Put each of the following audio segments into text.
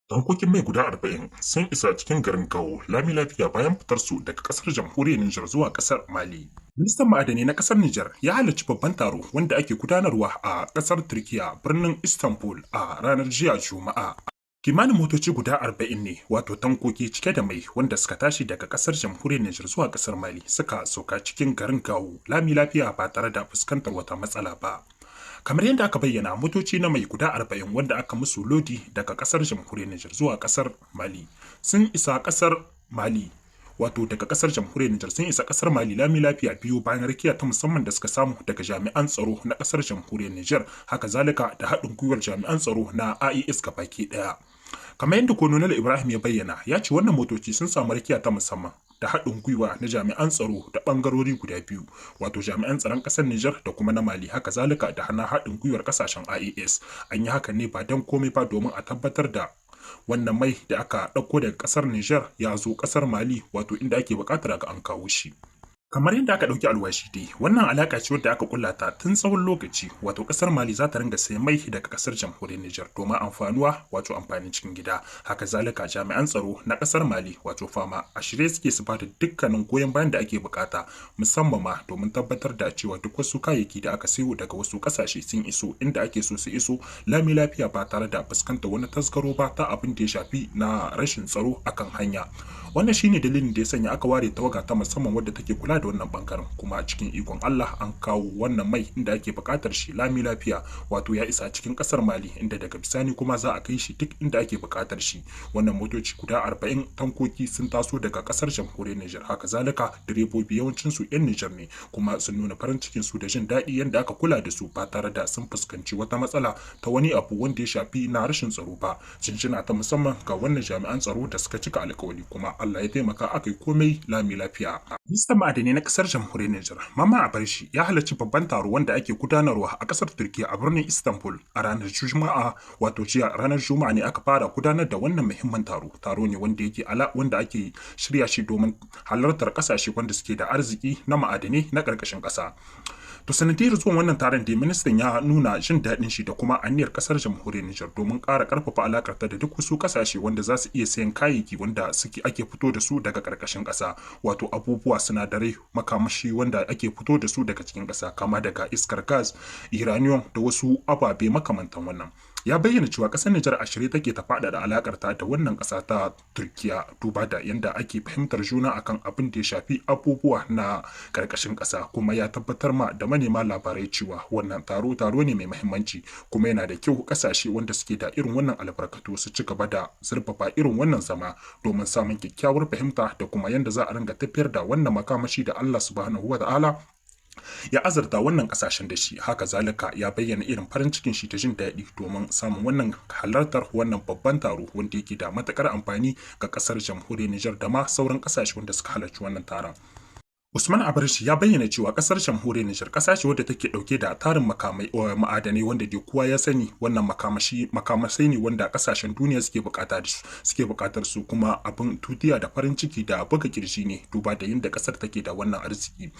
Tankokin mai guda 40 sun isa cikin garin Gao lami lafiya bayan fitar su daga kasar jamhuriyar Nijar zuwa kasar Mali. Ministan ma'adanai na kasar Nijar ya halarci babban taro wanda ake gudanarwa a kasar Turkiya birnin Istanbul a ranar jiya Juma'a. Kimanin motoci guda 40 ne wato tankoki cike da mai wanda suka tashi daga kasar jamhuriyar Nijar zuwa kasar Mali suka sauka cikin garin Gao lami lafiya ba tare da fuskantar wata matsala ba. Kamar yadda aka bayyana motoci na mai guda 40 wanda aka musu lodi daga kasar jamhuriyar Nijar zuwa kasar Mali sun isa kasar Mali wato daga kasar jamhuriyar Nijar sun isa kasar Mali lami lafiya biyu bayan rakiya ta musamman da suka samu daga jami'an tsaro na kasar jamhuriyar Nijar haka zalika da haɗin gwiwar jami'an tsaro na IAS baki ɗaya. Kamar yadda Colonel Ibrahim ya bayyana ya ce wannan motoci sun samu rakiya ta musamman da haɗin gwiwa na jami'an tsaro da ɓangarori guda biyu wato jami'an tsaron ƙasar Nijar da kuma na Mali haka zalika da hana haɗin gwiwar ƙasashen IAS an yi hakan ne ba don komai ba domin a tabbatar da wannan mai da aka ɗauko daga ƙasar Nijar ya zo ƙasar Mali wato inda ake buƙatar ga an kawo shi. Kamar yadda aka ɗauki alwashi dai, wannan alaƙa ce wadda aka kulla ta tun tsawon lokaci, wato ƙasar Mali za ta ringa sayan mai daga ƙasar jamhuriyar Nijar domin amfanuwa wato amfanin cikin gida. Haka zalika jami'an tsaro na ƙasar Mali wato fama a shirye suke su bada dukkanin goyon bayan da ake bukata musamman ma domin tabbatar da cewa duk wasu kayayyaki da aka sayo daga wasu ƙasashe sun iso inda ake so su iso lami lafiya ba tare da fuskantar wani tasgaro ba ta abin da ya shafi na rashin tsaro akan hanya. Wannan shine dalilin da ya sanya aka ware tawaga ta musamman wadda take kula da wannan bangaren kuma cikin ikon Allah an kawo wannan mai inda ake buƙatar shi lami lafiya wato ya isa cikin ƙasar Mali inda daga bisani kuma za a kai shi duk inda ake buƙatar shi. Wannan motoci guda 40 tankoki sun taso daga ƙasar jamhuriyar Nijar haka zalika direbobi yawancin su 'yan Nijar ne kuma sun nuna farin cikin su da jin daɗi yanda aka kula da su ba tare da sun fuskanci wata matsala ta wani abu wanda ya shafi na rashin tsaro ba. Cincina ta musamman ga wannan jami'an tsaro da suka cika alƙawari kuma Allah ya taimaka aka yi komai lami lafiya. Ministan ma'adanai na kasar jamhuriyar Nijar, Mama Abarshi ya halarci babban taro wanda ake gudanarwa a kasar Turkiya a birnin Istanbul a ranar Juma'a wato jiya ranar Juma'a ne aka fara gudanar da wannan muhimmin taro. Taro ne wanda yake wanda ake shirya shi domin halartar kasashe wanda suke da arziki na ma'adanai na ƙarƙashin ƙasa. To sanadiyar zuwan wannan taron da ministan ya nuna jin daɗin shi da kuma aniyar ƙasar jamhuriyar Nijar domin ƙara ƙarfafa alaƙar ta da duk wasu ƙasashe wanda za su iya sayan kayayyaki wanda ake fito da su daga ƙarƙashin ƙasa wato abubuwa sinadarai makamashi wanda ake fito da su daga cikin ƙasa kama daga iskar gas, uranium da wasu ababe makamantan wannan. Ya bayyana cewa ƙasar Nijar a shirye take ta faɗaɗa alaƙar ta da wannan ƙasa ta Turkiya duba da yanda ake fahimtar juna akan abin da ya shafi abubuwa na ƙarƙashin ƙasa kuma ya tabbatar ma da manema labarai cewa wannan taro ne mai muhimmanci kuma yana da kyau ƙasashe wanda suke da irin wannan albarkatu su ci gaba da zurfafa irin wannan zama domin samun kyakkyawar fahimta da kuma yanda za a ringa tafiyar da wannan makamashi da Allah subhanahu wa ta'ala ya azarta wannan kasashen da shi haka zalika ya bayyana irin farin cikin shi ta jin daɗi domin samun wannan halartar wannan babban taro wanda yake da matakar amfani ga kasar jamhuriyar Nijar da ma sauran kasashe wanda suka halarci wannan taron. Usman Abarshi ya bayyana cewa kasar jamhuriyar Nijar kasa ce wadda take dauke da tarin ma'adanai wanda dai kowa ya sani wannan makamasai ne wanda kasashen duniya suke bukatar su kuma abin tutiya da farin ciki da buga kirji ne duba da yadda kasar take da wannan arziki.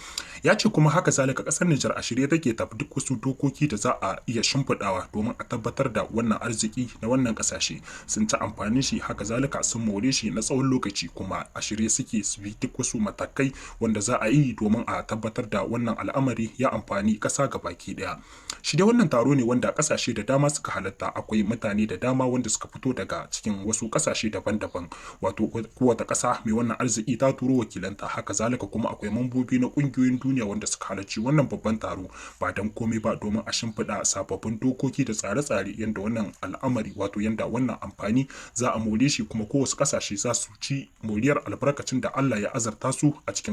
Ya ce kuma haka zalika kasar Nijar a shirye take tafi duk wasu dokoki da za a iya shimfiɗawa domin a tabbatar da wannan arziki na wannan kasashe sun ta amfani shi haka zalika sun more shi na tsawon lokaci kuma a shirye suke su bi duk wasu matakai wanda za a yi domin a tabbatar da wannan al'amari ya amfani ƙasa baki ɗaya. Shi dai wannan taro ne wanda ƙasashe da dama suka halatta akwai mutane da dama wanda suka fito daga cikin wasu ƙasashe daban-daban wato kowace ƙasa mai wannan arziki ta turo wakilanta haka zalika kuma akwai mambobi na ƙungiyoyin duniya wanda suka halarci wannan babban taro ba don komai ba domin a shimfiɗa sababbin dokoki da tsare-tsare yadda wannan al'amari wato yadda wannan amfani za a more shi kuma kowace ƙasashe za su ci moriyar albarkacin da Allah ya azarta su a cikin